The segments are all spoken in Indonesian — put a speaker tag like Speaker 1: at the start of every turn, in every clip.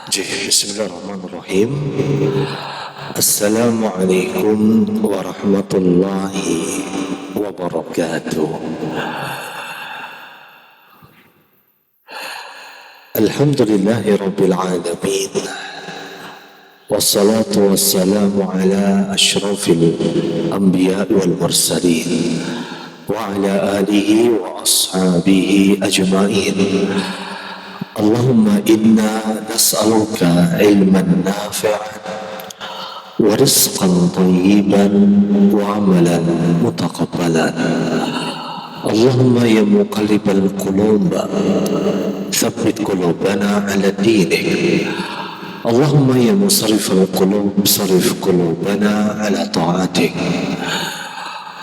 Speaker 1: Bismillahirrahmanirrahim. Assalamualaikum warahmatullahi wabarakatuh. Alhamdulillahi rabbil alamin. Wassalatu wassalamu ala ashrafil anbiya wal mursalin wa ala alihi wa ashabihi ajma'in. Allahumma inna nas'aluka ilman nafi'an wa rizqan tayyiban wa amalan mutaqabbalan. Allahumma ya muqallibal qulub tsabbit qulubana ala dinik. Allahumma ya musarrifal qulub sarrif qulubana ala ta'atik.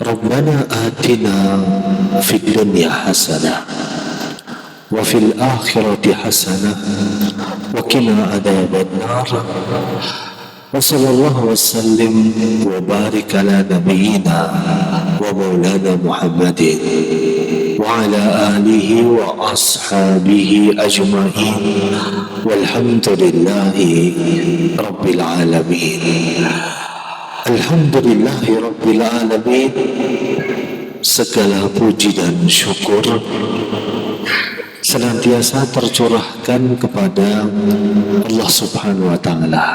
Speaker 1: Rabbana atina fid dunya hasanah wa fil akhirati hasanah wa qina adzaban nar. Wa sallallahu wa sallim wa barik ala nabiyyina wa maulana Muhammadin wa ala alihi wa ashabihi ajma'in walhamdulillahi rabbil alamin. Alhamdulillahi rabbil alamin. Segala puji dan syukur senantiasa tercurahkan kepada Allah Subhanahu wa taala.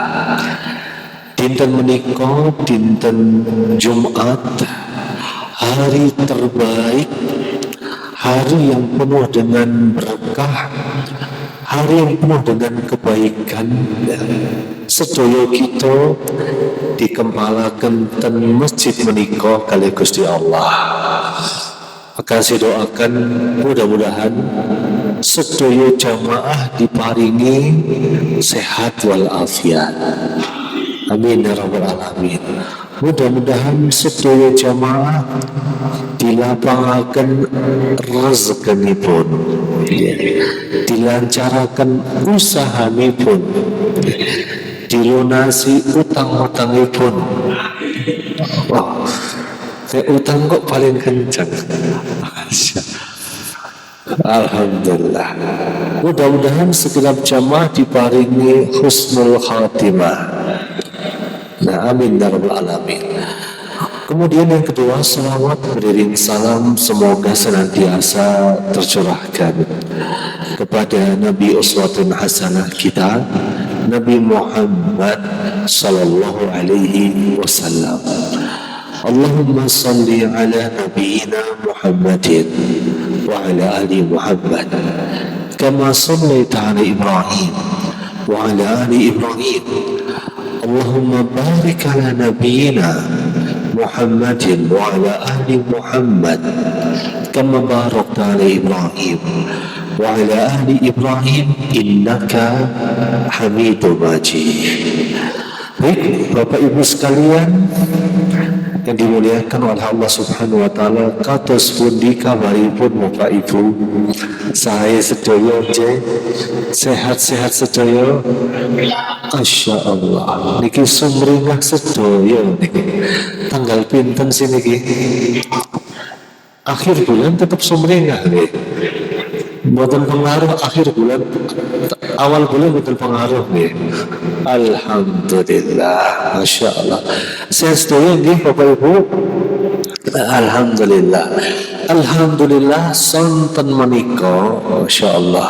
Speaker 1: Dinten menika dinten Jumat, hari terbaik, hari yang penuh dengan berkah, hari yang penuh dengan kebaikan. Sedaya kita dikempalaken ten masjid menika kalih Gusti Allah. Maka saya doakan mudah-mudahan sedaya jamaah diparingi sehat walafiat. Amin ya rabbal alamin. Mudah-mudahan sedaya jamaah dilapangaken rezekinipun, dilancaraken usahanipun, dilunasi utang-utangipun. Wah, saya utang kok paling kencang. Alhamdulillah. Mudah-mudahan segenap jamaah diparingi husnul khatimah. Nah, amin ya rabbal alamin. Kemudian yang kedua, salawat beriring salam semoga senantiasa tercurahkan kepada Nabi uswatun hasanah kita, Nabi Muhammad sallallahu alaihi wasallam. Allahumma salli ala nabiyyina Muhammadin wa ala ali Muhammad kama sallaita ala Ibrahim wa ala ali Ibrahim. Allahumma barik ala nabiyyina Muhammadin wa ala ali Muhammad kama barakta ala Ibrahim wa ala ali Ibrahim innaka Hamidum Majid. Baik, Bapak Ibu sekalian yang dimuliakan oleh Allah Subhanahu wa taala, kados pundi kabaripun Bapak Ibu? Saya sedaya sehat-sehat sedaya. Masya Allah, niki sumringah sedaya niki. Tanggal pinten sih niki? Akhir bulan tetap sumringah niki. Mboten pengaruh akhir bulan, awal bulan mboten pengaruh nggih. Alhamdulillah, masya Allah. Saya sedaya nggih Bapak Ibu. Alhamdulillah. Alhamdulillah sonten menika, masya Allah.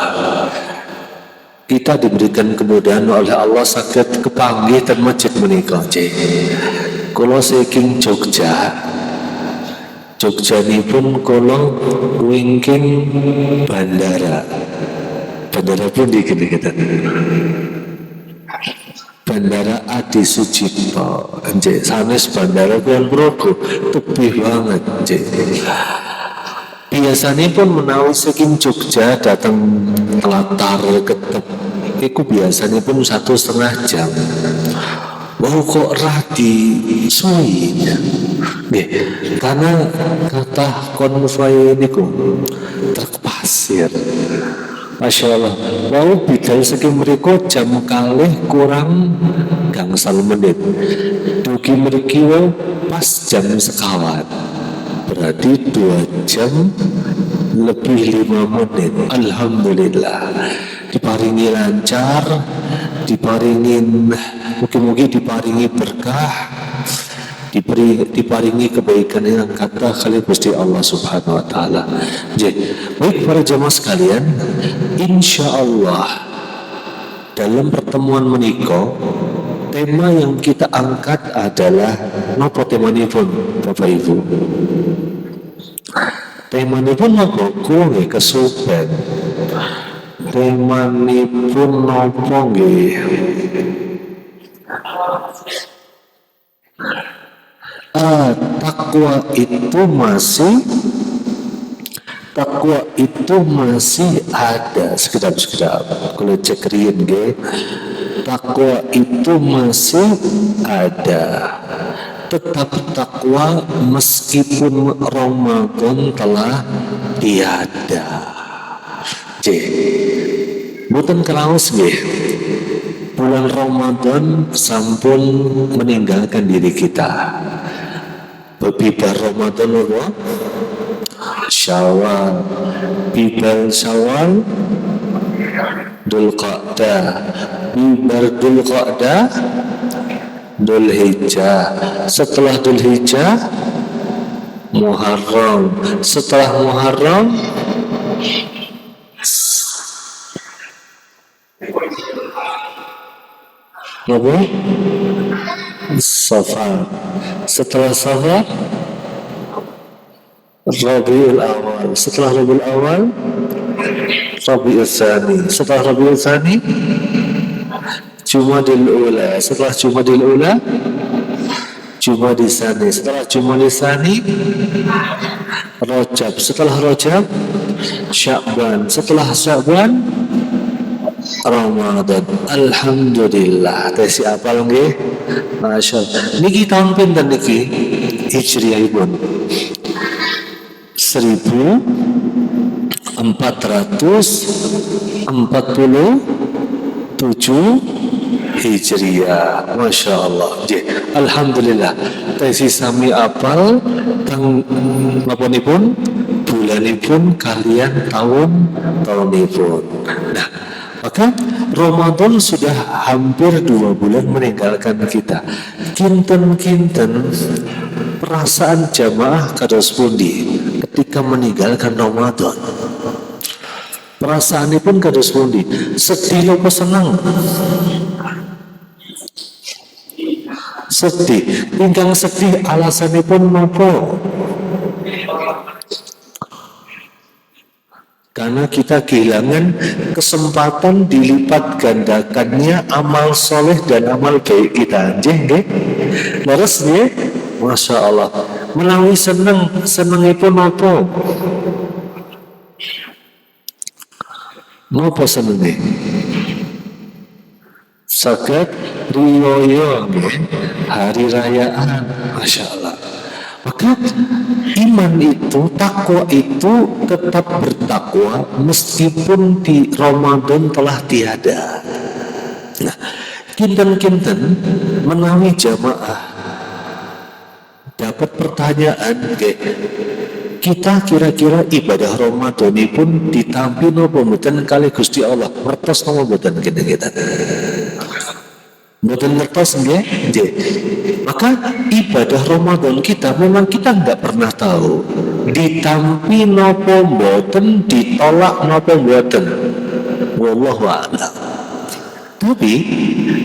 Speaker 1: Kita diberikan kemudahan oleh Allah saged kepanggih ten masjid menika nggih. Kula saking Jogja nipun kula wingking bandara pun dikit-dikitan. Bandara Adi Sucipto, nggih, sanes bandara Kulon Progo, tebih banget, nggih. Biasanya pun menawi saking Jogja datang Latar Ketep, iku biasanya pun 1,5 jam. Wow, kok radi suwinya. Nggih, karena kata konvoy niku truk pasir. Masya Allah. Wow, bidal saking mriku jam kalih kurang gangsal menit. Dugi mriki pas jam sekawan. Berarti 2 jam lebih 5 menit. Alhamdulillah diparingi lancar, diparingin, mugi-mugi diparingi berkah, diparingi kebaikan yang kata kali Gusti Allah Subhanahu wa taala. Jadi, baik para jamaah sekalian, insyaallah dalam pertemuan menika tema yang kita angkat adalah napa temanipun Bapak Ibu? Temanipun napa? Kuwi kesupen. Temanipun napa nggih? Takwa itu masih ada. Sekedap kalau cek riyen nggih, takwa itu masih ada. Tetap takwa meskipun Ramadan telah tiada. Mboten keraos nggih, bulan Ramadan sampun meninggalkan diri kita. Bibar Ramadan apa? Syawal, bibar Syawal, Dzulqa'dah, bibar Dzulqa'dah, Dzulhijjah. Setelah Dzulhijjah, Muharram. Setelah Muharram, apa? Safar. Setelah Safar, Rabiul Awal. Setelah Rabiul Awal, Rabiul Tsani. Setelah Rabiul Tsani, Jumadil Ula. Setelah Jumadil Ula, Jumadil Tsani. Setelah Jumadil Tsani, Rajab. Setelah Rajab, Sya'ban. Setelah Sya'ban, Ramadan. Alhamdulillah. Tesi apal nggih? Masyaallah. Niki tahun pinten niki? Hijriahipun 1447 Hijriah. Masya Allah. Alhamdulillah. Tesi sami apal tang napunipun bulanipun kalian tahunipun. Nah, maka Ramadan sudah hampir 2 bulan meninggalkan kita. Kinten-kinten perasaan jamaah kados pundi ketika meninggalkan Ramadan. Perasaanipun kados pundi? Sedih apa senang? Sedih. Ingkang sedih alasanipun napa? Karena kita kehilangan kesempatan dilipat gandakannya amal soleh dan amal baik kita. Nggih. Leres nggih? Masya Allah. Menawi senengipun apa? Napa senenge? Saged riyoyo hari rayaan. Masya Allah. Maka iman itu, takwa itu tetap bertakwa meskipun di Ramadan telah tiada. Nah, kinten-kinten menawi jamaah dapat pertanyaan, kita kira-kira ibadah Ramadan ini pun ditampi nopo mboten kali Gusti Allah ngertos nopo mboten kita. Mboten ngertos nggih. Maka ibadah Ramadan kita memang kita nggak pernah tahu ditampi nopo mboten, ditolak nopo mboten. Wallahu a'lam. Tapi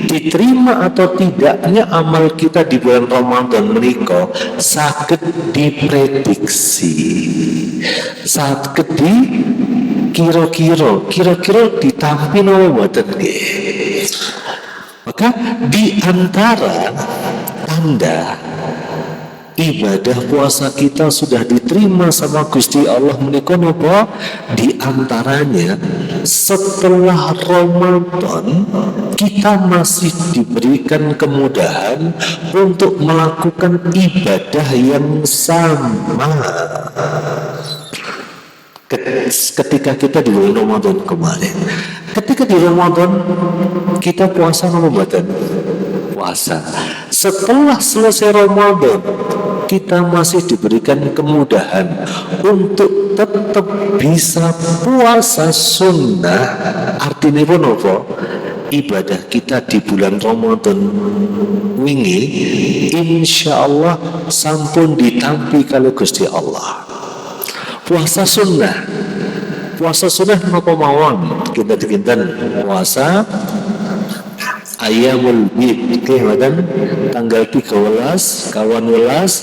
Speaker 1: diterima atau tidaknya amal kita di bulan Ramadan menika saged diprediksi, saged di kira-kira ditampi nopo mboten nggih. Maka di antara tanda ibadah puasa kita sudah diterima sama Gusti Allah menika napa? Di antaranya setelah Ramadan kita masih diberikan kemudahan untuk melakukan ibadah yang sama ketika kita di bulan Ramadan kemarin. Ketika di Ramadan kita puasa apa mboten? Puasa. Setelah selesai Ramadan kita masih diberikan kemudahan untuk tetap bisa puasa sunnah. Artinya pun apa? ibadah kita di bulan Ramadan wingi insyaallah sampun ditampi kalau Gusti Allah. Puasa sunnah napa mawon kinten-kinten puasa Ayyamul Bid tanggal 13 kawan welas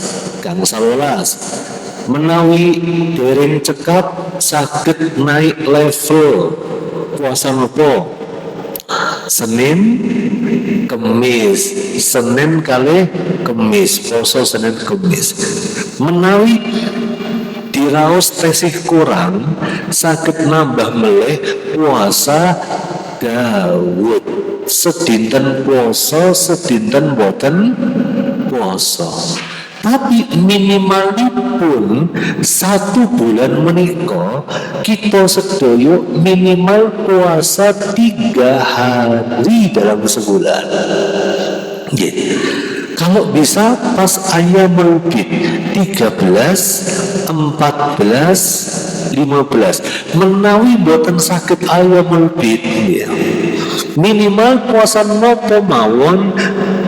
Speaker 1: kang 11 menawi dereng cekap saged naik level puasa nopo Senin Kemis Senin kali Kemis poso Senin Kemis menawi diraos tesih kurang saged nambah meleh puasa Daud sedinten poso sedinten boten poso tapi minimalipun 1 bulan menika kita sedoyo minimal puasa 3 hari dalam sebulan. Kalau bisa pas Ayyamul Bid 13, 14, 15 menawi boten sakit Ayyamul Bid minimal puasa nopo mawon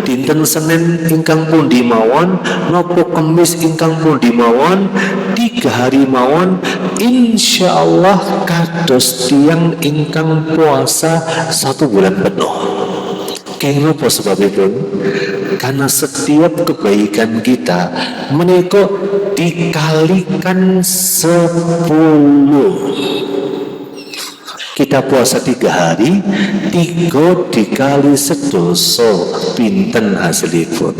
Speaker 1: dinten Senin ingkang pundi mawon nopo Kemis ingkang pundi mawon 3 hari mawon insyaallah kados tiyang ingkang puasa 1 bulan penuh. Kenapa sebabipun? Karena setiap kebaikan kita menika dikalikan 10. Kita puasa 3 hari 3 dikali sedoso pinten hasilipun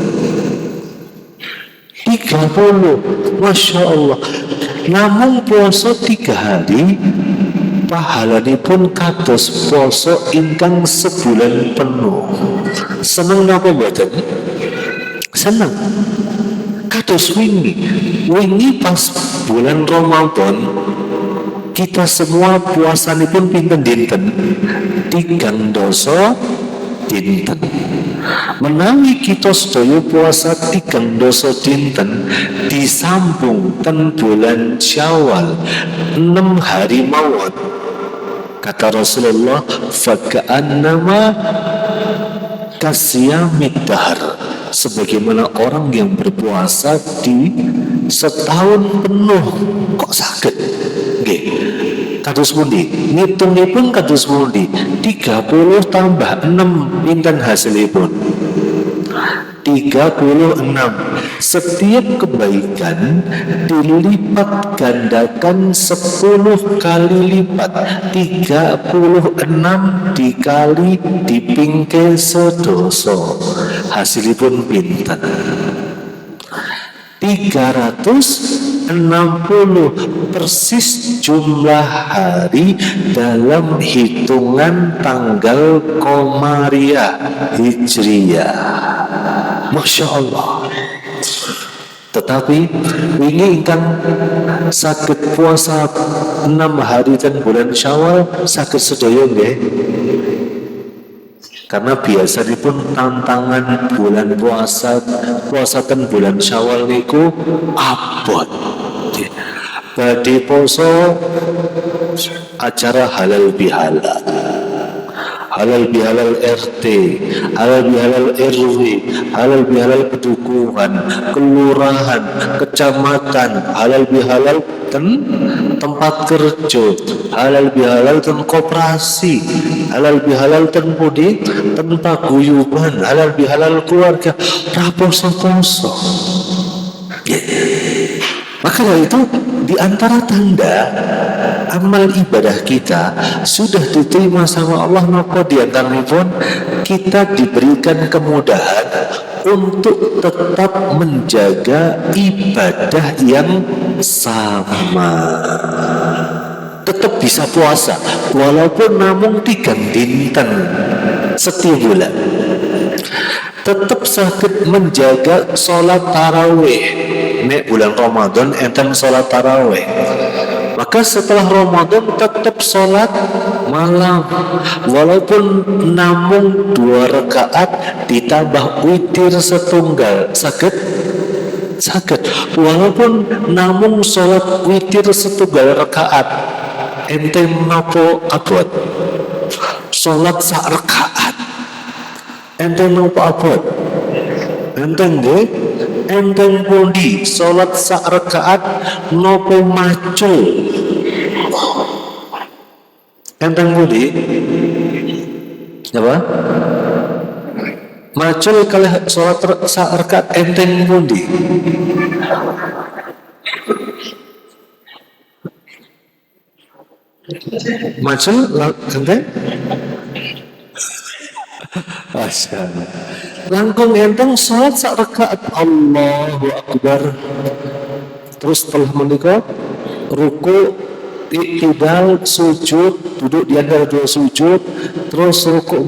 Speaker 1: 30. Masya Allah. Namun puasa 3 hari pahalanipun kados poso ingkang sebulan penuh. Seneng napa mboten? Seneng. Kados wingi pas bulan Ramadan kita semua puasanipun pinten dinten 3 dosa dinten. Menawi kita sedaya puasa 3 dosa dinten disambung ten bulan Syawal 6 hari mawon. Kata Rasulullah, "Faka'annama kasyamid dahr." Sebagaimana orang yang berpuasa di setahun penuh. Kok sakit? Nggih. Kados pundi? Ngitungipun kados pundi? 30 tambah 6 pinten hasilipun? 36. Setiap kebaikan dilipat gandakan 10 kali lipat. 36 dikali dipingke sedoso. Hasilipun pinten? 360 persis jumlah hari dalam hitungan tanggal Komariah Hijriyah. Masya Allah. Tetapi ini ingkang sakit puasa 6 hari dan bulan Syawal sakit sedaya nggih. Karena biasanya pun tantangan bulan puasa dan bulan Syawal niku abot. Badhe poso acara halal bihalal. Halal bihalal RT, halal bihalal RW, halal bihalal pedukuhan, kelurahan, kecamatan, halal bihalal tempat kerja, halal bihalal ten koperasi, halal bihalal ten pudi, ten paguyuban, halal bihalal keluarga, raposo-poso. Maka dari itu di antara tanda amal ibadah kita sudah diterima sama Allah, maka di antaranya kita diberikan kemudahan untuk tetap menjaga ibadah yang sama. Tetap bisa puasa walaupun namung 3 dinten setiap bulan. Tetap sakit menjaga sholat tarawih. Nek bulan Ramadan enten sholat tarawih, maka setelah Ramadan tetap sholat malam walaupun namung 2 rakaat ditambah witir setunggal sakit walaupun namung sholat witir setunggal rakaat ente menapa abot salat sak rakaat. Enteng napa abot? Enteng nggih? Enteng pundi salat sak rakaat napa macul? Enteng pundi? Apa? Macul kali salat sak rakaat enteng pundi? Macul enteng? Masyaallah. Langkung enteng salat sak rakaat Allahu Akbar. Terus setelah menikah ruku, iktidal, sujud, duduk di antara dua sujud, terus ruku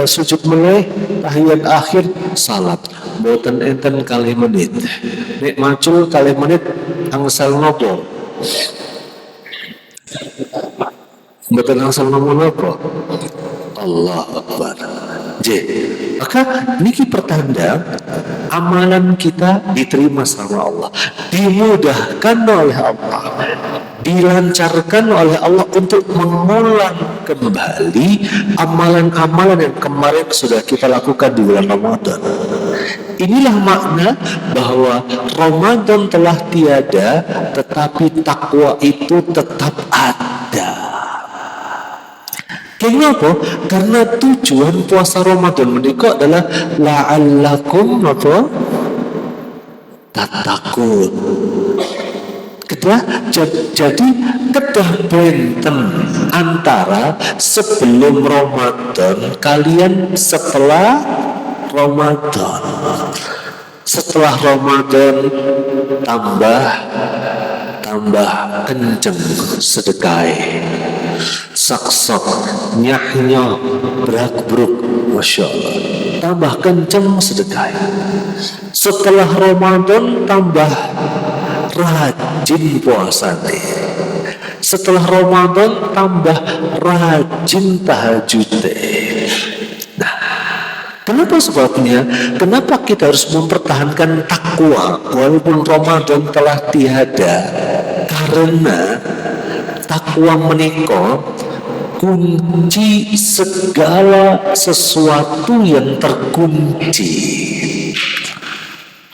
Speaker 1: sujud meleh, tahiyat akhir, salat. Boten enten kali menit. Nek macul kali menit angsal nopo? Boten angsal nopo? Allah Akbar. Maka niki pertanda amalan kita diterima sama Allah, dimudahkan oleh Allah, dilancarkan oleh Allah untuk mengulang kembali amalan-amalan yang kemarin sudah kita lakukan di bulan Ramadan. Inilah makna bahwa Ramadan telah tiada, tetapi takwa itu tetap ada. Kenapa? Karena tujuan puasa Ramadan menika adalah la'allakum tattaqun. Jadi kedah benten antara sebelum Ramadan kalian setelah Ramadan. Setelah Ramadan tambah kenceng sedekai, saksok nyahnya berak-beruk, Masya Allah, tambah kenceng sedekai. Setelah Ramadan tambah rajin puasa nih. Setelah Ramadan tambah rajin tahajud. Kenapa sebabnya? Kenapa kita harus mempertahankan takwa walaupun Ramadan telah tiada? Karena takwa menika kunci segala sesuatu yang terkunci.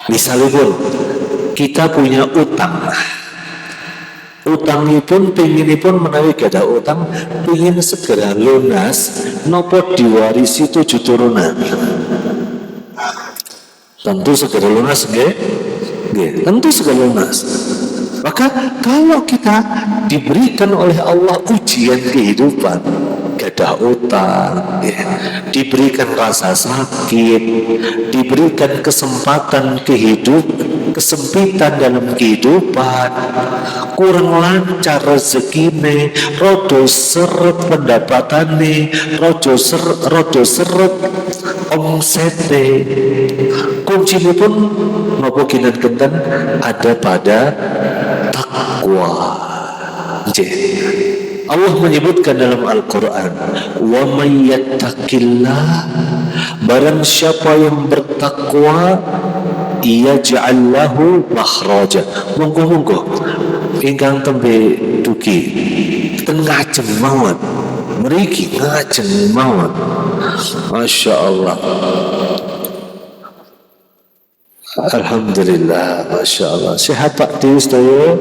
Speaker 1: Misalnya kita punya utang. Utangipun penginipun menawi gada utang pengin segera lunas nopo diwarisi 7 turunan. Tentu segera lunas nggih? Tentu segera lunas. Maka kalau kita diberikan oleh Allah ujian kehidupan, gadah utang, diberikan rasa sakit, diberikan kesempatan kesempitan dalam kehidupan, kurang lancar rezekine, rodo seret pendapatannya, rodo seret omsete. Kuncinya pun nopo kinan kenten ada pada takwa. Allah menyebutkan dalam Al-Quran, wa may yattaqillah, barang siapa yang bertakwa, yaj'al lahu makhraja. Monggo ingkang tembe dugi ten ngajeng mawon, mriki ngajeng mawon. Masya Allah. Alhamdulillah, Masya Allah. Sehat Pak Di sedaya?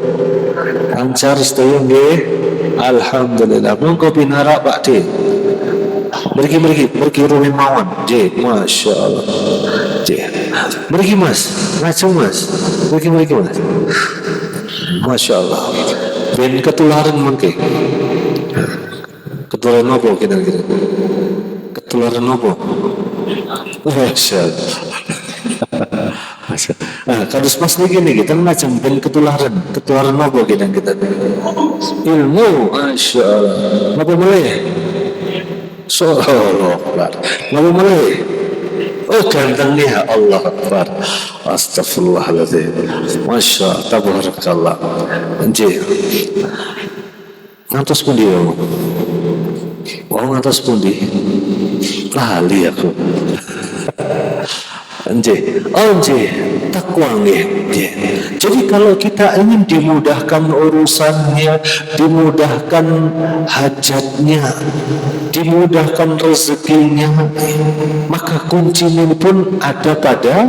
Speaker 1: Lancar sedaya nggih? Alhamdulillah. Monggo pinara Pak Di. Mriki rumi mawon. Masya Allah. Mriki Mas, ngajeng Mas. Mriki Mas. Masya Allah. Ben ketularan mengke. Ketularan apa kira-kira? Ketularan apa? Masya Allah. Kadus Mas niki kita ngajeng ben ketularan apa kita ilmu. Masya Allah. Napa mulai? Sallallahu. Napa mulai? Oh gantengnya Allah Akbar. Astagfirullahaladzim. Masya Allah. Tabarakallah. Ngantos pundi ya? Ngantos pundi? Lali aku. Nggih, takwa nggih. Jadi kalau kita ingin dimudahkan urusannya, dimudahkan hajatnya, dimudahkan rezekinya, maka kuncinya pun ada pada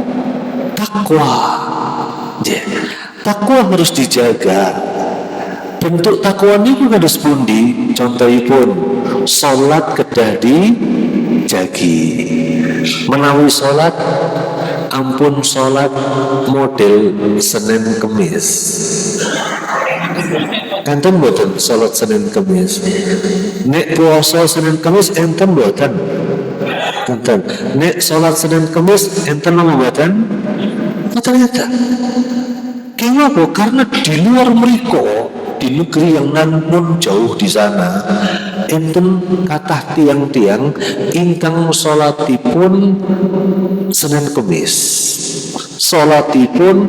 Speaker 1: takwa. Takwa harus dijaga. Bentuk takwa ini pun harus pundi. Contohipun salat kedah dijagi. Menawi salat ampun salat model Senin Kemis. Enten mboten salat Senin Kemis. Nek puasa Senin Kemis enten mboten. Enten. Nek salat Senin Kemis enten napa mboten? Ternyata. Kenapa? Karena di luar mereka, di negeri yang namun jauh di sana, enten kathah tiang-tiang ingkang salatipun Senin Kemis. Salatipun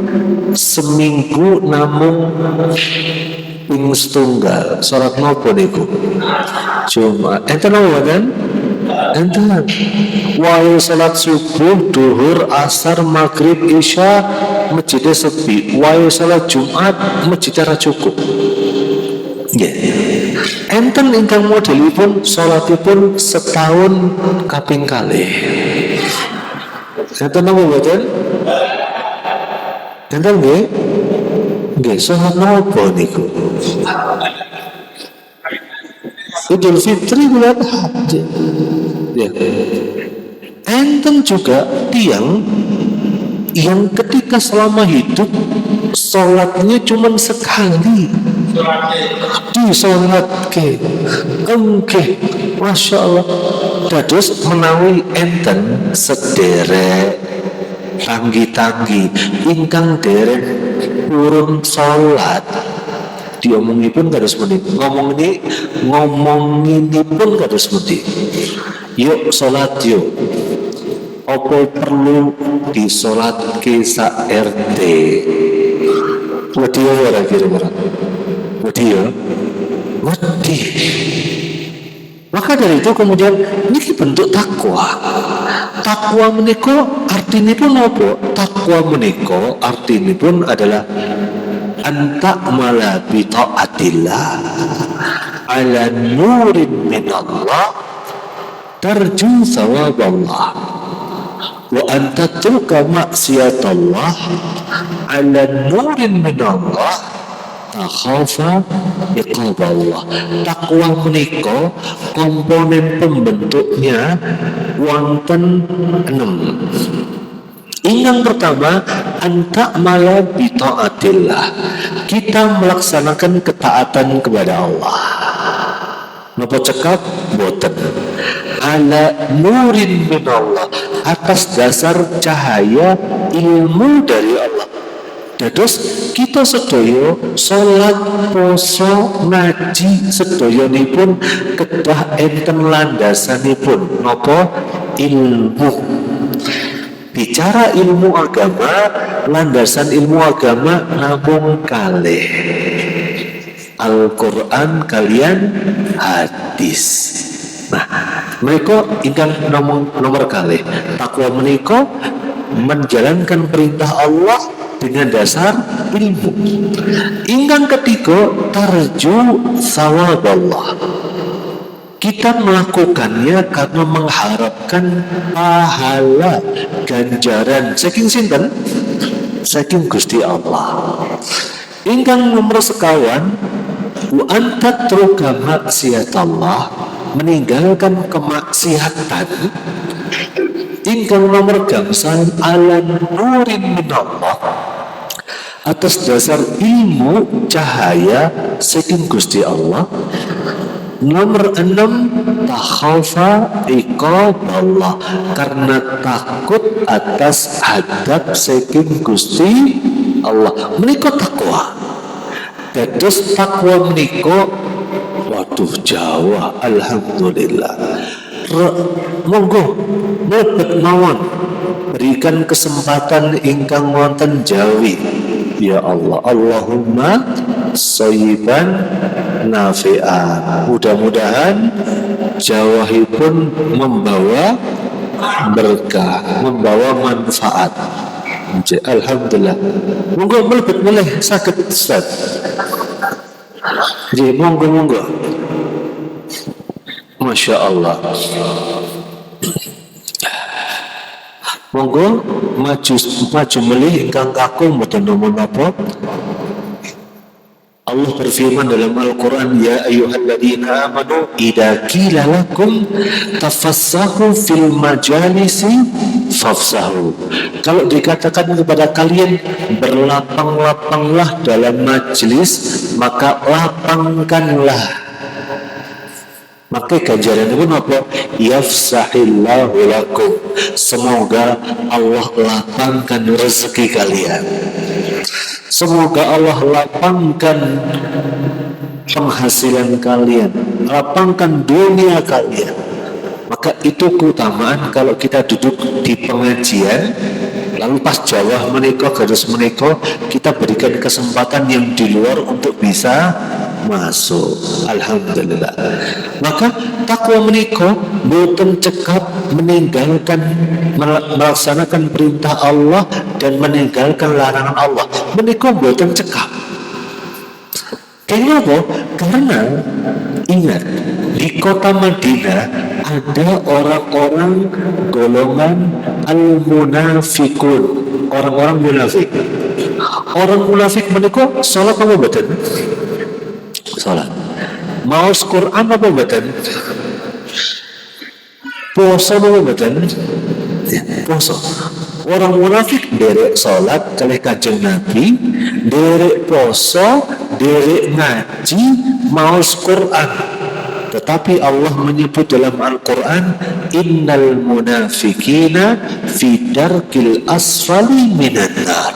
Speaker 1: seminggu namung ping setunggal. Salat napa niku? Jumat. Enten napa kan? Enten. Wae salat subuh, duhur, asar, maghrib, isya masjidnya sepi. Wae salat Jumat masjidnya ra cukup. Nggih. Enten ingkang modelipun salatipun setahun kaping kalih. Enten napa mboten? Enten nggih? Nggih, salat napa niku? Idul Fitri bulan Haji. Ya. Enten juga tiang yang ketika selama hidup sholatnya cuma sekali disolatke. Oke, masya Allah. Dados menawi enten sederek tanggi-tanggi ingkang derek urun sholat, diomongipun kados pundi, ngomonginipun kados pundi. Yuk sholat yuk. Apa perlu disolatke sak RT? Wedi ora kira-kira? Wedi ya? Wedi. Maka dari itu kemudian ini bentuk takwa. Takwa menika artinipun apa? Takwa menika artinipun adalah anta mala bi taatillah ala nurin min Allah tarju sawaballah wa anta tulka maksiatallah ala nurin min Allah takhafa iqaballah. Takwa menika komponen pembentuknya wonten 6. Yang pertama, anta mala bi taatillah. Kita melaksanakan ketaatan kepada Allah. Napa cekap boten ala nurin min Allah, atas dasar cahaya ilmu dari Allah. Dados kita sedaya salat, poso, ngaji sedayanipun kedah enten landasanipun napa? Ilmu. Bicara ilmu agama, landasan ilmu agama namung kalih. Al-Quran kalian hadis. Nah, mereka ingkang nomor kalih. Takwa menika menjalankan perintah Allah dengan dasar ilmu. Ingkang ketiga, tarju sawaballah. Kita melakukannya karena mengharapkan pahala ganjaran saking sinten? Saking Gusti Allah. Ingkang nomor sekawan, wa anta truka maksiatallah, meninggalkan kemaksiatan. Ingkang nomor gangsal ala nurin min Allah, atas dasar ilmu cahaya saking Gusti Allah. Nomor 6, takhafa iqaballah, karena takut atas hadap saking Gusti Allah. Menika takwa. Dados takwa menika waduh Jawa, alhamdulillah. Monggo mlebet mawon, berikan kesempatan ingkang wonten Jawi. Ya Allah, Allahumma shayyiban nafi'an. Mudah-mudahan jawahipun membawa berkah, membawa manfaat. Alhamdulillah. Monggo melebet boleh sakit Ustaz. Jadi monggo. Masya Allah. Monggo maju melih ingkang kakung mboten nomor napa. Allah berfirman dalam Al-Quran, ya ayyuhalladzina amanu idza qila lakum tafassahu fil majalisi fafsahu. Kalau dikatakan kepada kalian berlapang-lapanglah dalam majlis, maka lapangkanlah. Maka ganjaran itu apa? Yafsahillahu lakum. Semoga Allah lapangkan rezeki kalian. Semoga Allah lapangkan penghasilan kalian, lapangkan dunia kalian. Maka itu keutamaan kalau kita duduk di pengajian, lalu pas jawah menikah, garis menikah, kita berikan kesempatan yang di luar untuk bisa masuk. Alhamdulillah. Maka takwa menikah boten cekap meninggalkan melaksanakan perintah Allah dan meninggalkan larangan Allah. Menikah boten cekap. Kenapa? Karena ingat, di kota Madinah ada orang-orang golongan al-munafikun, orang-orang munafik. Orang munafik menikah salat apa boten? Salat. Maos Quran apa boten? Puasa apa boten? Ya, puasa. Orang munafik derek salat kalih Kanjeng Nabi, derek puasa, derek ngaji, maos Quran. Tetapi Allah menyebut dalam Al-Quran, innal munafikina fi darkil asfali minan nar.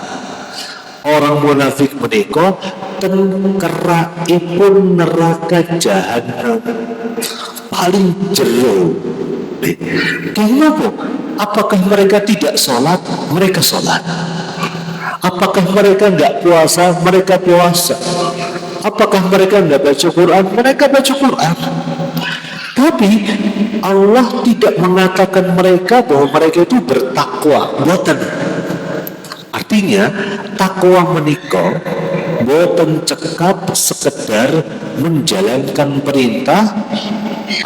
Speaker 1: Orang munafik menika ten kerakipun neraka jahanam paling jero. Kenapa? Apakah mereka tidak sholat? Mereka sholat. Apakah mereka tidak puasa? Mereka puasa. Apakah mereka tidak baca Quran? Mereka baca Quran. Tapi Allah tidak mengatakan mereka bahwa mereka itu bertakwa. Boten. Artinya takwa menika boten cekap sekedar menjalankan perintah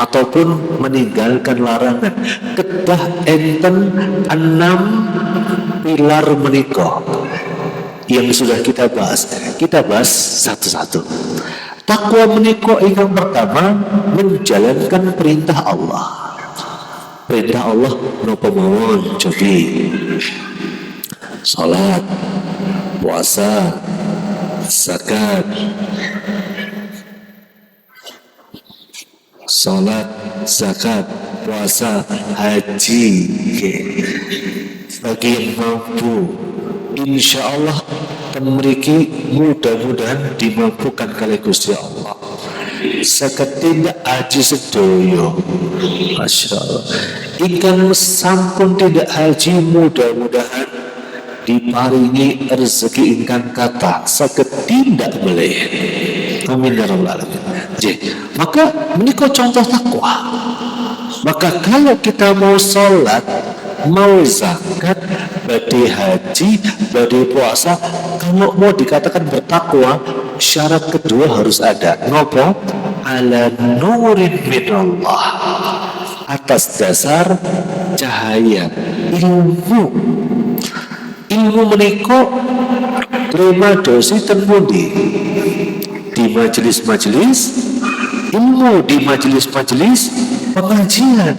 Speaker 1: ataupun meninggalkan larangan. Kedah enten 6 pilar menika yang sudah kita bahas. Kita bahas satu-satu. Takwa menika ingkang pertama menjalankan perintah Allah. Perintah Allah menapa mawon? Cobi salat, puasa, zakat. Salat, zakat, puasa, haji. Bagi yang mampu, insya Allah memiliki mudah-mudahan dimampukan kali Gusti Allah. Seketindak haji sedoyo, Masya Allah. Ingkang sampun tidak haji mudah-mudahan diparingi rezeki ingkang kata seketindak meleh. Amin ya rabbal alamin. Maka menikah contoh takwa. Maka kalau kita mau sholat, mau zakat, badai haji, badai puasa, kalau mau dikatakan bertakwa, syarat kedua harus ada. Nopo? Ala nurin minallah. Atas dasar cahaya ilmu. Ilmu menikah terima dosi tenmundi di majelis-majelis ilmu, di majelis-majelis pengajian.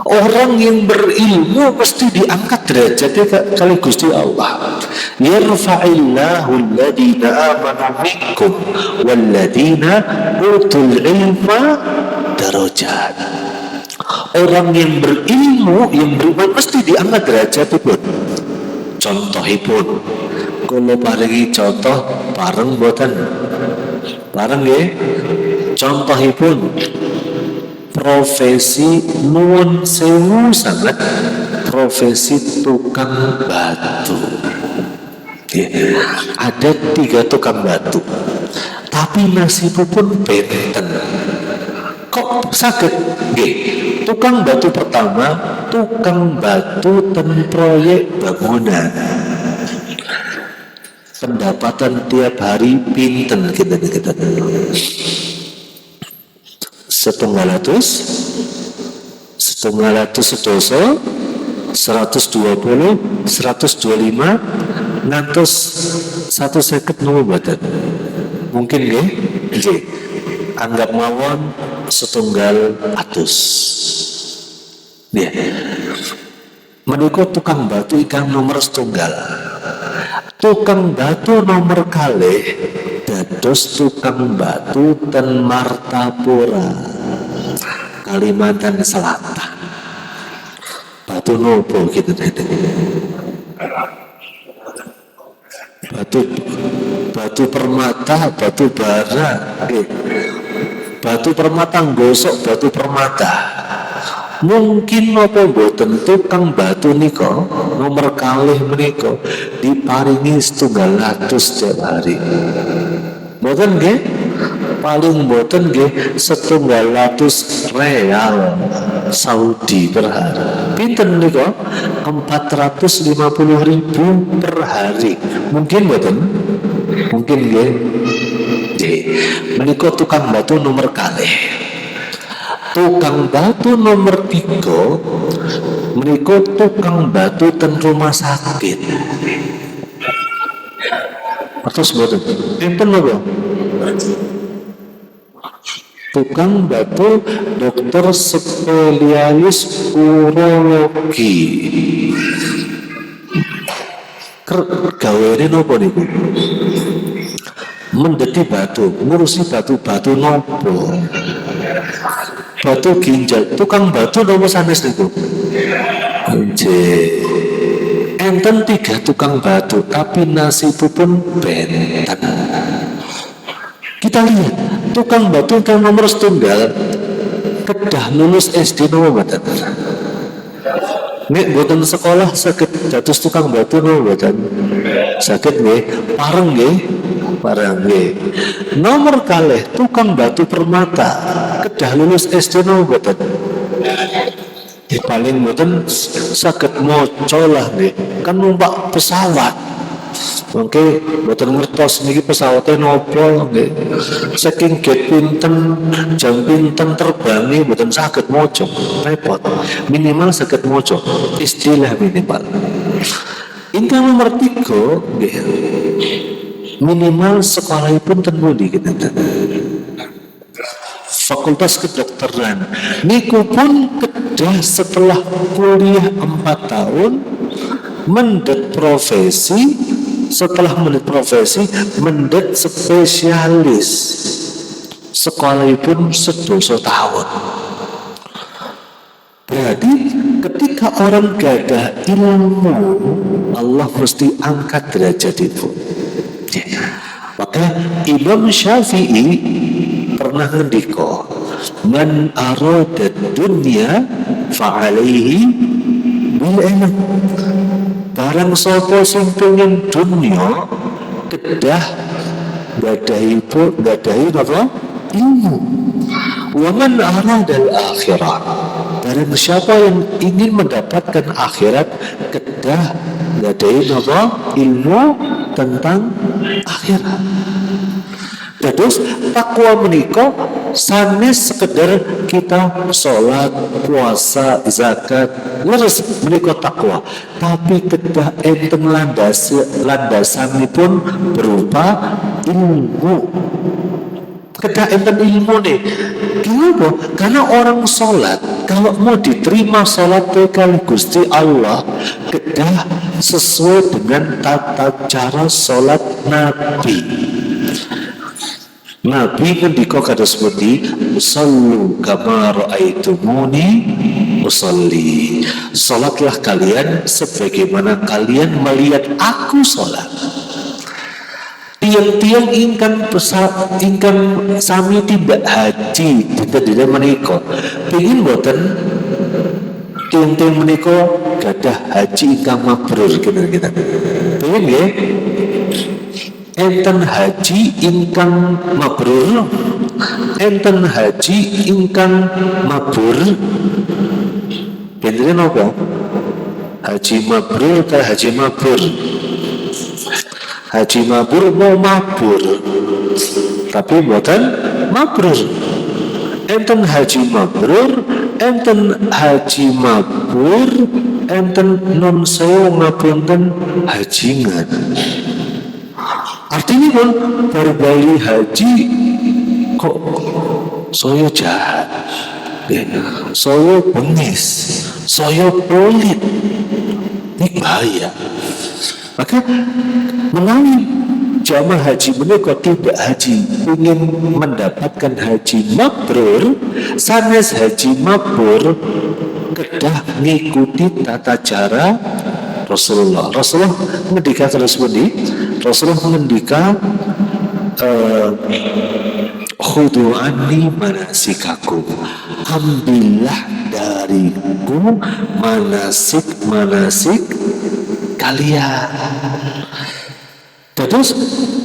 Speaker 1: Orang yang berilmu mesti diangkat derajatnya kali Gusti Allah. Yarfa'illahu alladhina amanu minkum walladhina utul ilma darajat. Orang yang berilmu, yang beriman mesti diangkat derajatipun. Contohipun, kalau paringi contoh bareng boten, bareng ya. Contohipun, profesi nuwun sewu sangat, profesi tukang batu. Ada 3 tukang batu, tapi nasibipun benten. Kok sakit? tukang batu pertama, tukang batu dan proyek bangunan. Pendapatan tiap hari pinten kita setunggal sedoso 120 125 ngantos 150 nopo badan mungkin nggih anggap mawon setunggal atus ya menika tukang batu ikan nomor setunggal. Tukang batu nomor kalih dados tukang batu ten Martapura Kalimantan Selatan. Batu nopo gitu batu permata, batu bara, batu permata gosok, batu permata. Mungkin napa mboten tukang batu nika nomor kalih menika diparingi 100 setiap hari. Mboten nggih? Paling mboten nggih 100 real Saudi per hari. Pinten nika? 450.000 per hari. Mungkin mboten? Mungkin nggih. Menika tukang batu nomor kalih. Tukang batu nomor 3 menika tukang batu ten rumah sakit. Terus boten. Pinten napa? Tukang batu dokter spesialis urologi. Gaweane napa niku? Mendeti batu, ngurusi batu-batu nopo? Batu ginjal, tukang batu nomor sanes niku. Enten 3 tukang batu, tapi nasibipun benten. Kita lihat, tukang batu yang nomor setunggal kedah lulus SD nomor badan. Nek boten sekolah saged dados tukang batu nomor badan. Saged nggih, pareng nggih. Parang nomor kalih tukang batu permata kedah lulus SD no boten paling boten saged maca lah nggih kan numpak pesawat mungkin boten ngertos niki pesawatnya nopo nggih saking gate pinten jam pinten terbangi boten saged maca repot minimal saged maca istilah minimal ingkang nomor 3 nggih minimal sekolahipun ten pundi kita Fakultas Kedokteran niku pun kedah setelah kuliah 4 tahun mendet profesi setelah mendet profesi mendet spesialis sekolahipun 12 tahun berarti ketika orang gadah ilmu Allah mesti angkat derajat itu. Maka Imam Syafi'i pernah ngendika, man arada dunya fa'alaihi bil ilm. Barang sapa sing pengen dunya kedah gadahi apa? Ilmu. Wa man arada al akhirah. Barang siapa yang ingin mendapatkan akhirat kedah gadahi apa? Ilmu tentang akhirat. Terus takwa menika sanes sekedar kita sholat, puasa, zakat, leres menika takwa. Tapi kedah enten landasanipun berupa ilmu. Kedah enten ilmu nih. Kenapa? Karena orang sholat kalau mau diterima sholat kali Gusti Allah kedah sesuai dengan tata cara sholat Nabi. Nabi ngendika kados pundi sallu kama raaitumuni usolli. Salatlah kalian sebagaimana kalian melihat aku salat. Tiang-tiang ingkang sami tidak haji tidak menika pengin boten tiang-tiang menika gadah haji ingkang mabrur kita pengin nggih enten haji ingkang mabrur enten haji ingkang mabur Ini apa? Haji mabrur ke haji mabur? Haji mabur mau mabur, tapi buatan mabrur. Enten haji mabrur, enten haji mabur, enten non sewu ngapunten hajingan. Artinya pun berbalik haji kok saya jahat, saya bengis, saya pelit, ini bahaya. Maka melalui jamaah haji menika tidak haji ingin mendapatkan haji mabrur, sanes haji mabrur kedah ngikuti tata cara Rasulullah. Rasulullah ngendika terus pundi? Rasulullah ngendika khudu anni manasikakum, ambillah dariku manasik kalian. Terus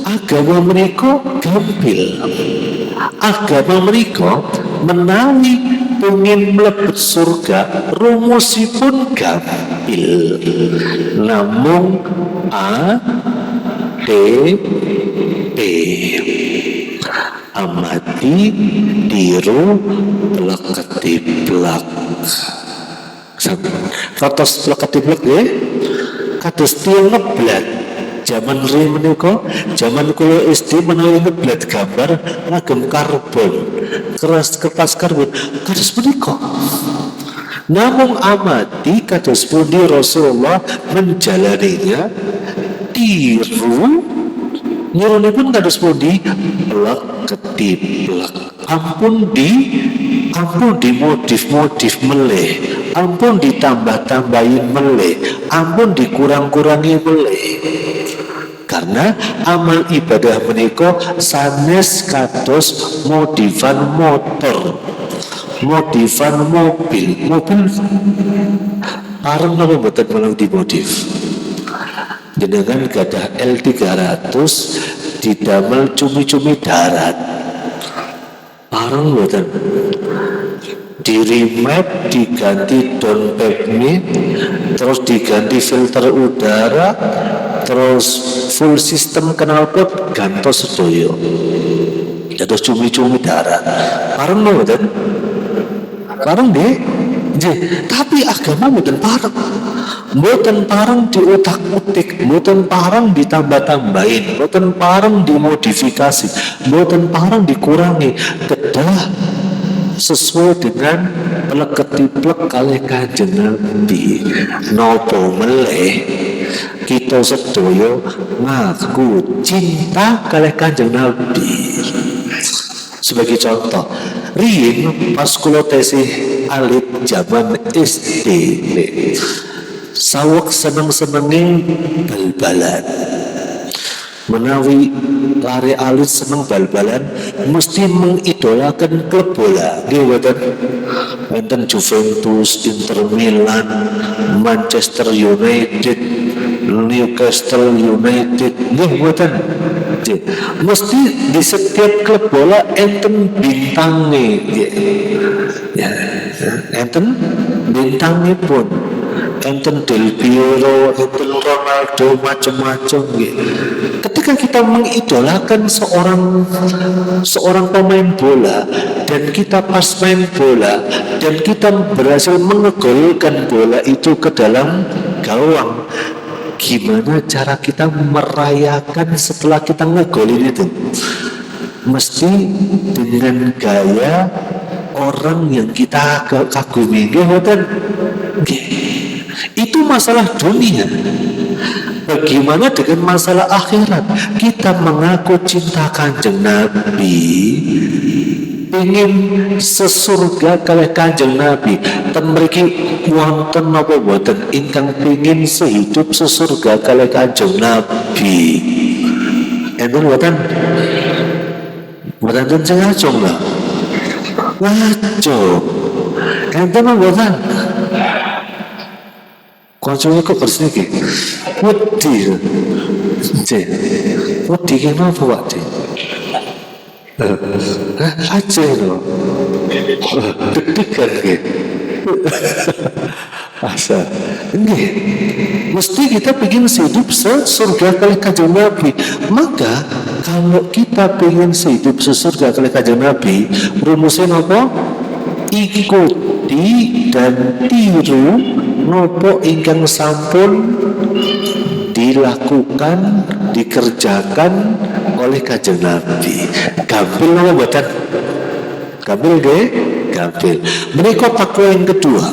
Speaker 1: agama mereka gampil, agama mereka menawi ingin mlebet surga rumusipun gampil, namung A D P, amati tiru plek-ketiplek. Kados plek-ketiplek nggih, kados tiang ngeblat. Zaman riyen menika, zaman kula SD menawi ngeblat gambar ngagem karbon, kertas karbon, kados menika. Namung amati kados pundi Rasulullah menjalaninya, tiru nyurunipun kados pundi plek-ketiplek. Ampun dimodif-modif meleh, ampun ditambah-tambahin meleh, ampun dikurang-kurangi meleh. Karena amal ibadah menika sanes kados modifan motor, modifan mobil pareng napa mboten menawi dimodif. Jenengan gadah L300 didamel cumi-cumi darat, pareng mboten? Di remap, diganti downpipe, terus diganti filter udara, terus full sistem knalpot gantos sedoyo, terus cumi-cumi darat, pareng mboten? Pareng nggih. Tapi agama mboten pareng. Mboten pareng diutak-utik, mboten pareng ditambah-tambahin, mboten pareng dimodifikasi, mboten pareng dikurangi, kedah sesuai dengan plek-ketiplek kalih Kanjeng Nabi. Napa meleh kita sedaya ngaku cinta kalih Kanjeng Nabi. Sebagai contoh, riyen pas kula tesih alit zaman SD, saweg seneng-senenge bal-balan. Menawi lari alit seneng bal-balan, mesti mengidolakan klub bola. Nggih mboten? Enten Juventus, Inter Milan, Manchester United, Newcastle United. Nggih mboten? Mesti di setiap klub bola enten bintangnya. Ya, enten bintangnya pun. Enten Del Piero, enten Ronaldo, macam-macam gitu. Ketika kita mengidolakan seorang pemain bola dan kita pas main bola dan kita berhasil mengegolkan bola itu ke dalam gawang, gimana cara kita merayakan setelah kita ngegolin itu? Mesti dengan gaya orang yang kita kagumi, gitu. Itu masalah dunia. Bagaimana dengan masalah akhirat? Kita mengaku cinta Kanjeng Nabi, ingin sesurga kalih Kanjeng Nabi, ten mriki wonten napa boten ingkang pengin sehidup sesurga kalih Kanjeng Nabi? Enten boten? Boten sing ngajong lho. Ngaco. Enten boten? Kancane kok bersih iki. Wedi. Wedi ki napa wae? Aja lho. Deg-degan ki. Asa, enggak. Mesti kita pengen hidup sesurga kali kanjeng Nabi. Maka kalau kita pengen hidup sesurga kali kanjeng Nabi, rumusnya apa? Ikuti dan tiru nopo ingkang sampun dilakukan, dikerjakan oleh kanjeng Nabi. Gampil nopo boten? Gampil nggih? Gampil. Menika takwa yang kedua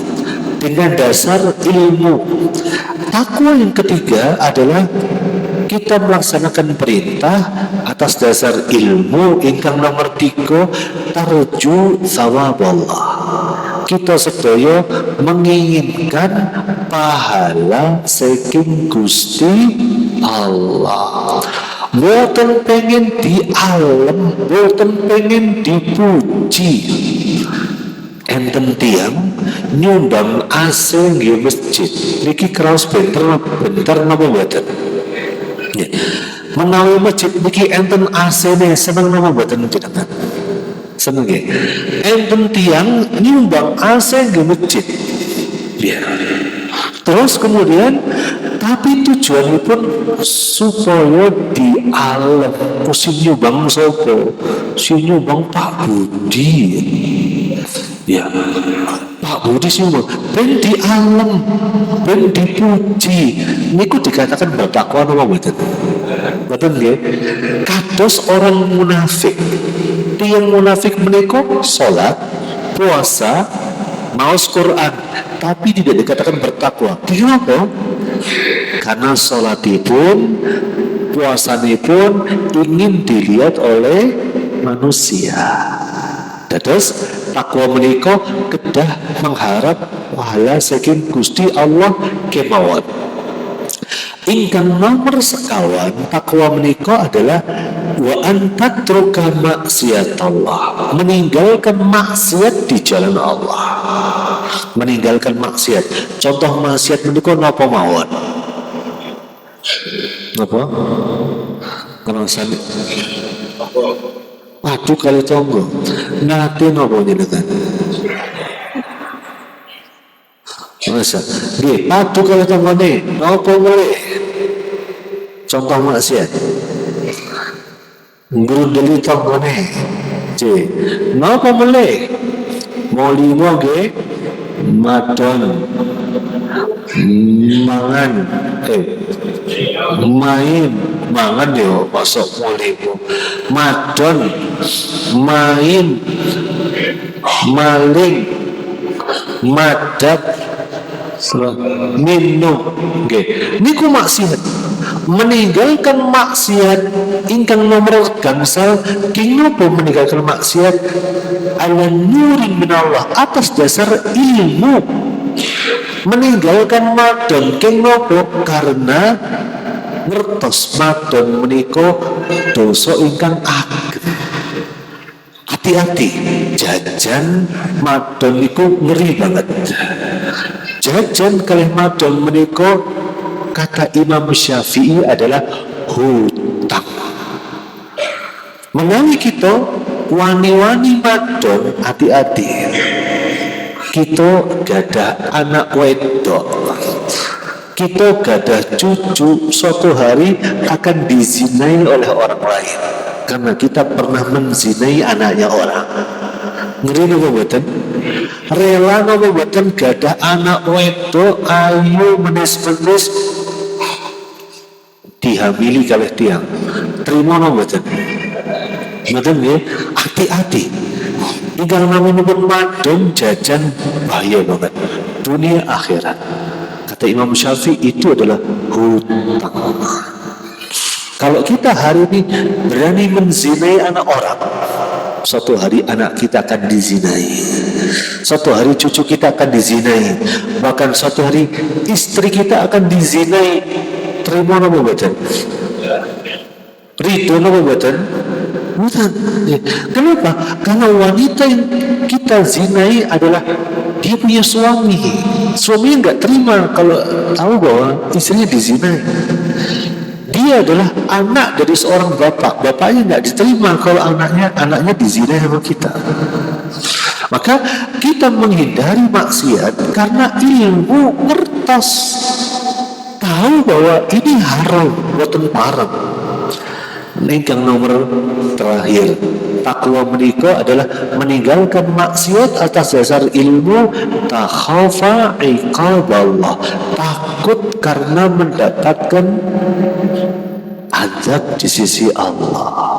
Speaker 1: dengan dasar ilmu. Takwa yang ketiga adalah kita melaksanakan perintah atas dasar ilmu. Ingkang nomor 3, tarju thawab Allah. Kita sedaya menginginkan pahala saking Gusti Allah. Boten pengen dialem, boten pengen dipuji. Enten tiang nyumbang AC nggih masjid niki kraos benter napa mboten? Ya. Menawi masjid niki enten AC-ne seneng napa mboten jenengan? Seneng nggih. Enten tiang nyumbang AC nggih masjid. Ya. Terus kemudian tapi tujuannya pun supaya dialem. Si nyumbang sapa? Si nyumbang Pak Budi. Ya, Pak Budi semua ben dialem, ben dipuji. Niku dikatakan bertakwa napa mboten? Mboten nggih. Kados orang munafik. Tiyang munafik menika salat, puasa, maos Quran, tapi tidak dikatakan bertakwa. Kenapa? Karena salatipun, puasanipun ingin dilihat oleh manusia. Dados takwa menika kedah mengharap pahala saking Gusti Allah kemawon. Ingkang nomor sekawan takwa menika adalah wa antatruka maksiat Allah, meninggalkan maksiat di jalan Allah. Meninggalkan maksiat. Contoh maksiat menika napa mawon? Napa? Ngrasani padu kali tonggo nate nopo jenengan masa nggih padu kali tonggone nopo mulih contoh maksiat ngrundeli tonggone nopo mulih molimo nggih madon mangan main mangan yo masuk molimo madon main maling madap minum nggih niku maksiat. Meninggalkan maksiat ingkang nomor gangsal kinapa meninggalkan maksiat ala nurin minallah atas dasar ilmu. Meninggalkan madon kinapa karena ngertos madon menika dosa ingkang ageng. Hati-hati, jajan madon niku ngeri banget. Jajan kalih madon menika kata Imam Syafi'i adalah hutang. Menawi kita wani-wani madon, hati-hati. Kita gadah anak wedok, kita gadah cucu, suatu hari akan dizinai oleh orang lain karena kita pernah menzinai anaknya orang. Ngeri napa mboten? Rela napa mboten gadah anak wedok ayu menis-menis dihamili kalih tiang? Terima napa mboten? Mboten nggih. Hati-hati. Ingkang namanipun madon jajan bahaya banget. Dunia akhirat. Kata Imam Syafi'i itu adalah hutang. Kalau kita hari ini berani menzinai anak orang, suatu hari anak kita akan dizinai, suatu hari cucu kita akan dizinai, bahkan suatu hari istri kita akan dizinai. Terima napa mboten? Ridho napa mboten? Bukan. Kenapa? Karena wanita yang kita zinai adalah dia punya suami. Suaminya nggak terima kalau tahu bahwa istrinya dizinai. Dia adalah anak dari seorang bapak. Bapaknya nggak diterima kalau anaknya dizinai sama kita. Maka kita kita menghindari maksiat karena ilmu ngertos, tahu bahwa ini haram, boten parang. Yang nomor terakhir, takwa menika adalah meninggalkan maksiat atas dasar ilmu, takhafa iqaballah, takut karena mendapatkan azab di sisi Allah.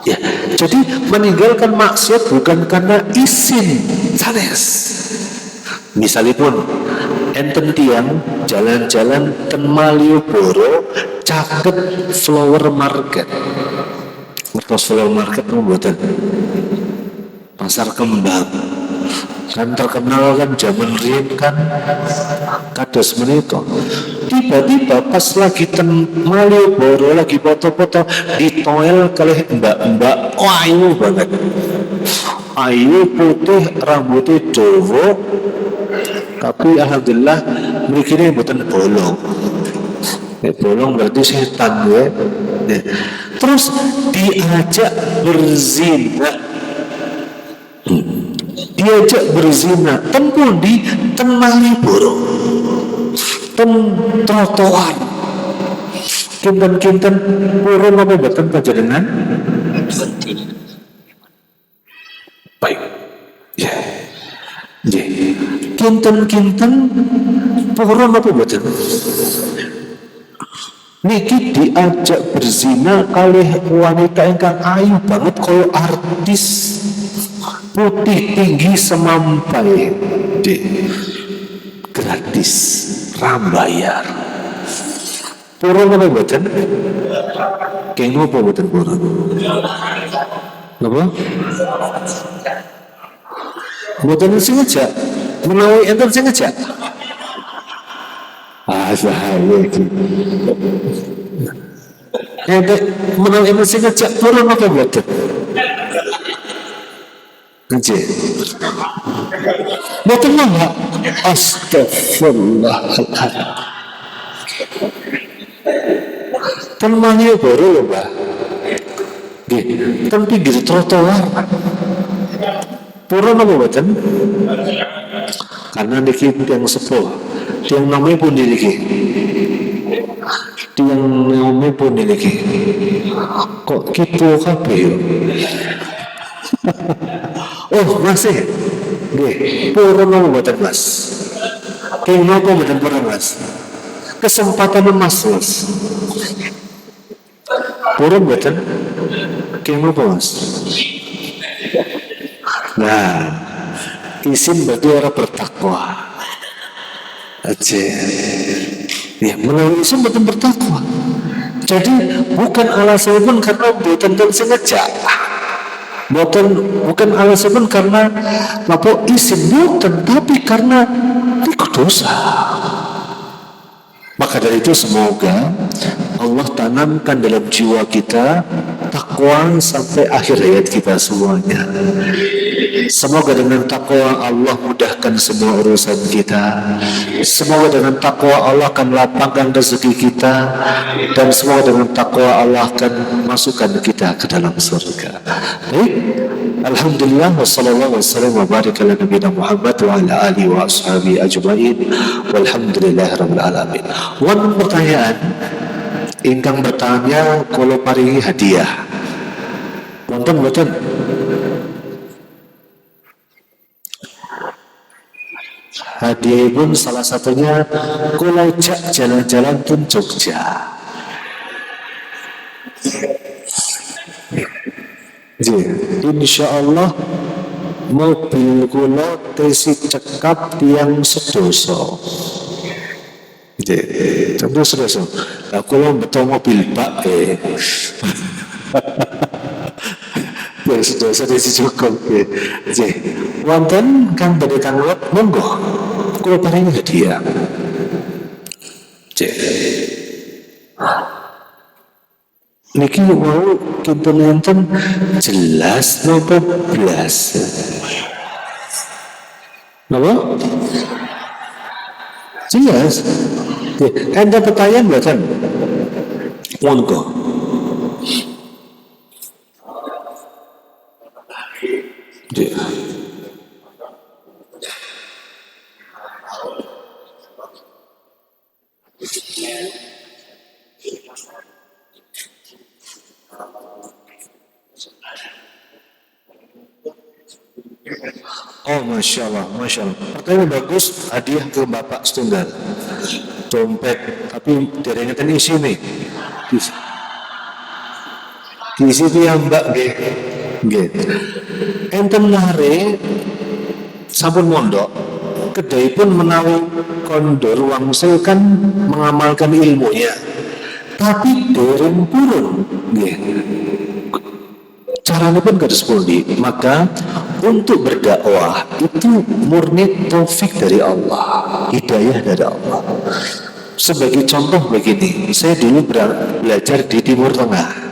Speaker 1: Ya, jadi meninggalkan maksiat bukan karena izin sanes. Misalipun enten tiang jalan-jalan ten Malioboro caket flower market. Ngertos flower market mboten? Pasar kembang. Kan terkenal kan zaman riyen kan kados menika. Tiba-tiba pas lagi ten Malioboro lagi foto-foto di toel kalih mbak-mbak ayu banget. Ayu putih rambutnya dawa, tapi alhamdulillah mikirnya bukan bolong. Bolong berarti setan ya. Terus diajak berzina. Diajak berzina tempun di Malioboro. Ten trotoar. Kinten-kinten purun apa boten panjenengan? Baik. Ya. Kinten-kinten purun apa boten? Niki diajak berzina kalih wanita ingkang ayu banget kaya artis, putih tinggi semampai, gratis, rambayar. Purun apa boten? Kenging apa boten purun? Napa? Boten sengaja, menawi enten sengaja. Bahaya iki. Enten menawi enten sengaja purun apa boten? Nggih. Boten napa? Astagfirullahaladzim. Ten Malioboro lho, Mbak. Nggih, ten pinggir trotoar. Purun apa boten? Karena niki yang sepuh, yang namanya pun niki, yang namanya pun niki. Kok gitu kabeh yo? Oh masih, nggih, purun apa boten Mas? Keng napa boten purun Mas? Kesempatan emas Mas. Purun boten? Keng napa Mas? Nah, izin berarti orang bertakwa aja. Ya, melalui izin betul bertakwa. Jadi bukan alasan pun karena buatan dan sengaja. Bukan alasan pun karena apa izin bukan, tapi karena itu dosa. Maka dari itu semoga Allah tanamkan dalam jiwa kita takwa sampai akhir hayat kita semuanya. Semoga dengan takwa Allah mudahkan semua urusan kita. Semoga dengan takwa Allah akan lapangkan rezeki kita, dan semoga dengan takwa Allah akan masukkan kita ke dalam surga. Baik, alhamdulillah wassallallahu wasallam wa baraka ala nabiyina Muhammad wa ala alihi wa ashabihi ajmain walhamdulillahirabbil alamin. Wonten pertanyaan ingkang bertanya kula paringi hadiah. Wonten mboten? Hadiah pun salah satunya kula jak jalan-jalan pun Jogja. Insya Allah mobil kula tesi cekap tiang sedoso. Contoh sedoso. Lah kula betul mobil bak yang sedoso tesi cukup. Wonten kang badhe tanggap monggo. Kula paringi hadiah. Niki mau kita nonton jelas napa belas. Napa? Jelas. Ada pertanyaan bukan? Monggo. Oh, masya Allah, masya Allah. Pertanyaan bagus, hadiah ke Bapak setunggal. Dompet, tapi derengan isi nih. Isi itu yang Mbak gitu. Enten lare sampun mondok, kedai pun menawi kondor wangsul kan mengamalkan ilmunya. Tapi dereng purun, caranya pun garis pundi. Maka untuk berdakwah itu murni taufik dari Allah, hidayah dari Allah. Sebagai contoh begini, saya dulu belajar di Timur Tengah.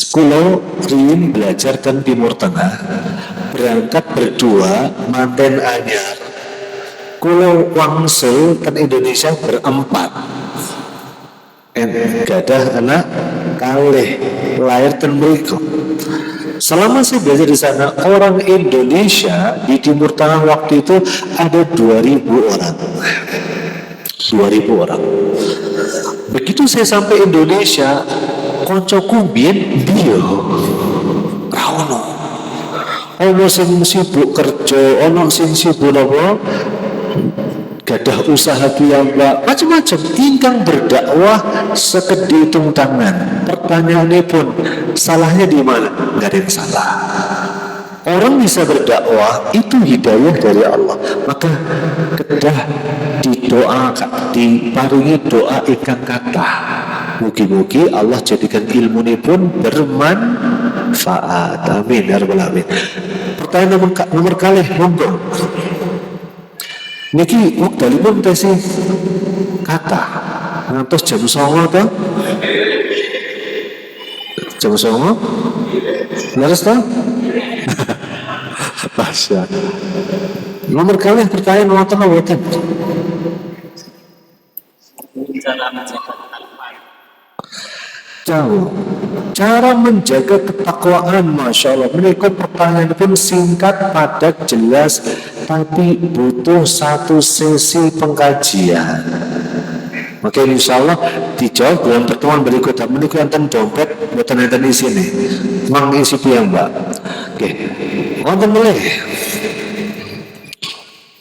Speaker 1: Kulo riyin belajar di Timur Tengah, berangkat berdua manten anyar. Kulo wangsul ke Indonesia berempat. Gadah anak kalih lahir ten mriku. Selama saya belajar di sana, orang Indonesia di Timur Tengah waktu itu ada 2.000 orang. 2.000 orang. Begitu saya sampai Indonesia, koncoku biyen dia rawono. Ono sing sibuk kerja, ono sing sibuk apa? Gadah usaha piyambak, macam-macam. Ingkang berdakwah sekedhi hitung tangan. Pertanyaannya pun salahnya di mana? Nggak ada yang salah. Orang bisa berdakwah itu hidayah dari Allah. Maka kedah didoa, diparingi doa ingkang kathah. Mugi-mugi Allah jadikan ilmu ini pun bermanfaat. Amin ya rabbal alamin. Pertanyaan nomor kali, monggo. Niki wekdalipun tesi kata ngantos jam 09.00 to? Jam 09.00? Leres to? Masya. Nomor kali pertanyaan wonten mboten? Cara menjaga ketakwaan, masya Allah. Mereka pertanyaan pun singkat, padat, jelas, tapi butuh satu sesi pengkajian. Maka insya Allah dijawab dalam pertemuan berikutnya. Menikah enten dompet, buatan enten isi nih. Mang isi piyambak. Oke, wonten meleh.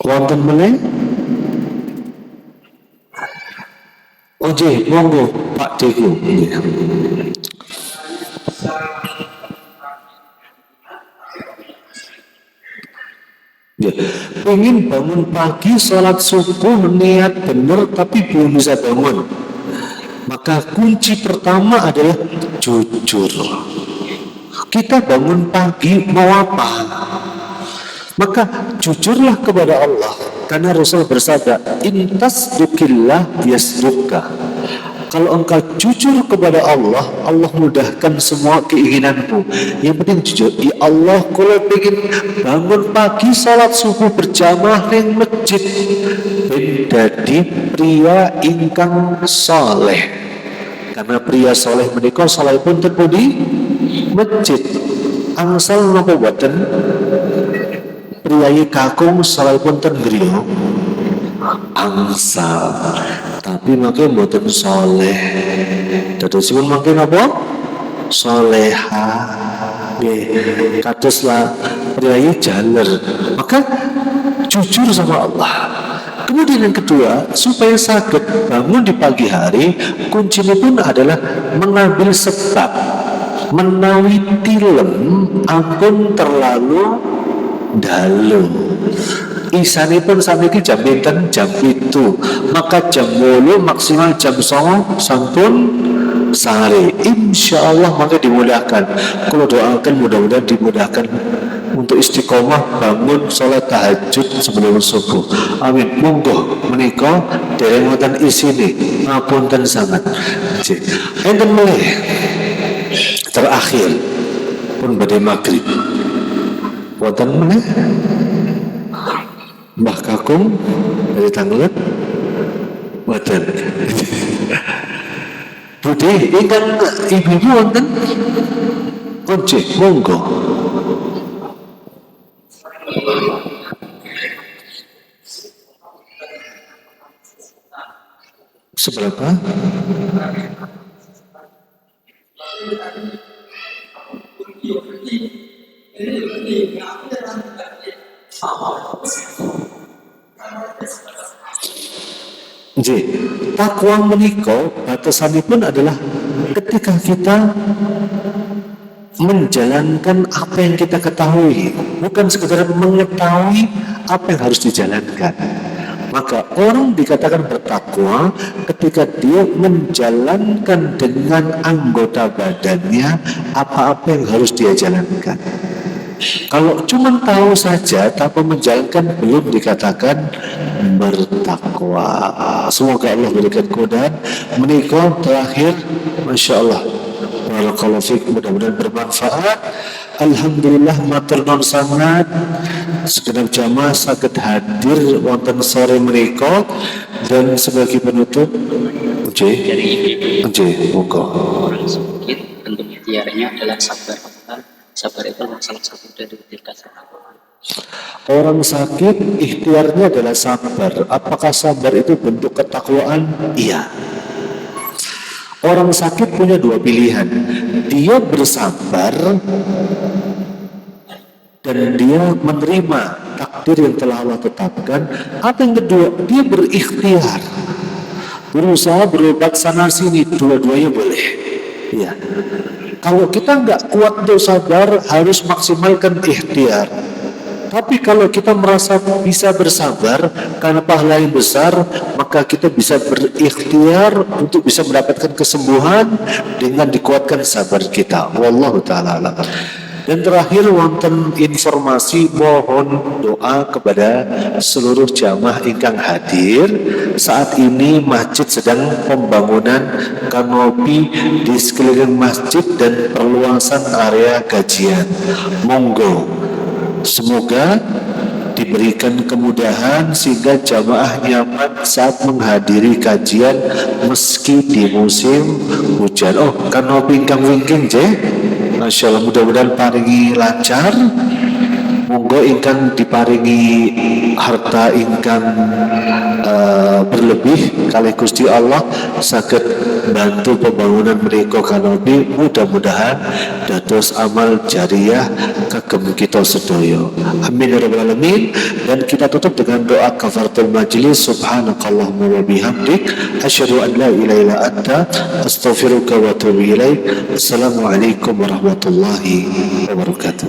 Speaker 1: Wonten meleh. Oke, monggo Pak Deku. Ya, ingin bangun pagi, sholat subuh, niat benar, tapi belum bisa bangun. Maka kunci pertama adalah jujur. Kita bangun pagi mau apa? Maka jujurlah kepada Allah. Karena Rasul bersabda, intasdukillah yasduka. Kalau engkau jujur kepada Allah, Allah mudahkan semua keinginanmu. Yang penting jujur. Ya Allah, kalau ingin bangun pagi, salat subuh berjamaah di masjid, menjadi pria ingkang soleh. Karena pria soleh menikah, soleh pun terpudi masjid. Angsal nopo boten priyayi kakung salahipun ten griya angsal, tapi mangke mboten saleh. Dadosipun mangke napa? Soleha. Nggih, kadoslah priyayi jaler. Maka jujur sama Allah. Kemudian yang kedua, supaya sakit bangun di pagi hari, kuncinya pun adalah mengambil sebab. Menawi tilem ampun terlalu dalu. Isanipun samiki jam pinten? Jam itu. Maka jam 8 maksimal jam 09.00 sampun sehari. Insya Allah maka dimudahkan. Kalau doakan mudah-mudahan dimudahkan untuk istiqomah bangun sholat tahajud sebelum subuh. Amin. Monggo menika dereng wonten isine. Ngapunten sangat. Enten melih terakhir pun badhe maghrib. Wonten meneh Mbah Kakung dari Tangelet. Wonten. Budhe ingkang ibu-ibu wonten. Kunci monggo. Seberapa? Jadi, takwa menika batasanipun adalah ketika kita menjalankan apa yang kita ketahui, bukan sekedar mengetahui apa yang harus dijalankan. Maka orang dikatakan bertakwa ketika dia menjalankan dengan anggota badannya apa-apa yang harus dia jalankan. Kalau cuma tahu saja tanpa menjalankan belum dikatakan bertakwa. Semoga Allah berikan kemudahan. Menikah terakhir, masya Allah. Barakallahu fiik, mudah-mudahan bermanfaat. Alhamdulillah matur nuwun sangat segenap jamaah saged hadir wonten sore menika dan sebagai penutup nggih monggo.
Speaker 2: Orang sakit bentuk ikhtiarnya adalah sabar. Sabar itu salah satu dari tingkat ketakwaan.
Speaker 1: Orang sakit ikhtiarnya adalah sabar. Apakah sabar itu bentuk ketakwaan? Iya. Orang sakit punya dua pilihan. Dia bersabar dan dia menerima takdir yang telah Allah tetapkan. Atau yang kedua, dia berikhtiar, berusaha berobat sana sini. Dua-duanya boleh. Iya. Kalau kita nggak kuat untuk sabar, harus maksimalkan ikhtiar. Tapi kalau kita merasa bisa bersabar karena pahala yang besar, maka kita bisa berikhtiar untuk bisa mendapatkan kesembuhan dengan dikuatkan sabar kita. Wallahu ta'ala alam. Dan terakhir wonten informasi, mohon doa kepada seluruh jamaah ingkang hadir. Saat ini masjid sedang pembangunan kanopi di sekeliling masjid dan perluasan area kajian. Monggo, semoga diberikan kemudahan sehingga jamaah nyaman saat menghadiri kajian meski di musim hujan. Oh, kanopi ingkang wingking je. Masya Allah, mudah-mudahan paringi lancar. Monggo ingkang diparingi harta ingkang berlebih kali Gusti Allah saged bantu pembangunan menika kanopi, mudah-mudahan dados amal jariyah kagem kita sedaya. Amin ya rabbal alamin. Dan kita tutup dengan doa kafaratul majlis. Subhanakallahumma wa bihamdik asyhadu an la ilaha illa anta astaghfiruka wa atubu ilaik. Assalamualaikum warahmatullahi wabarakatuh.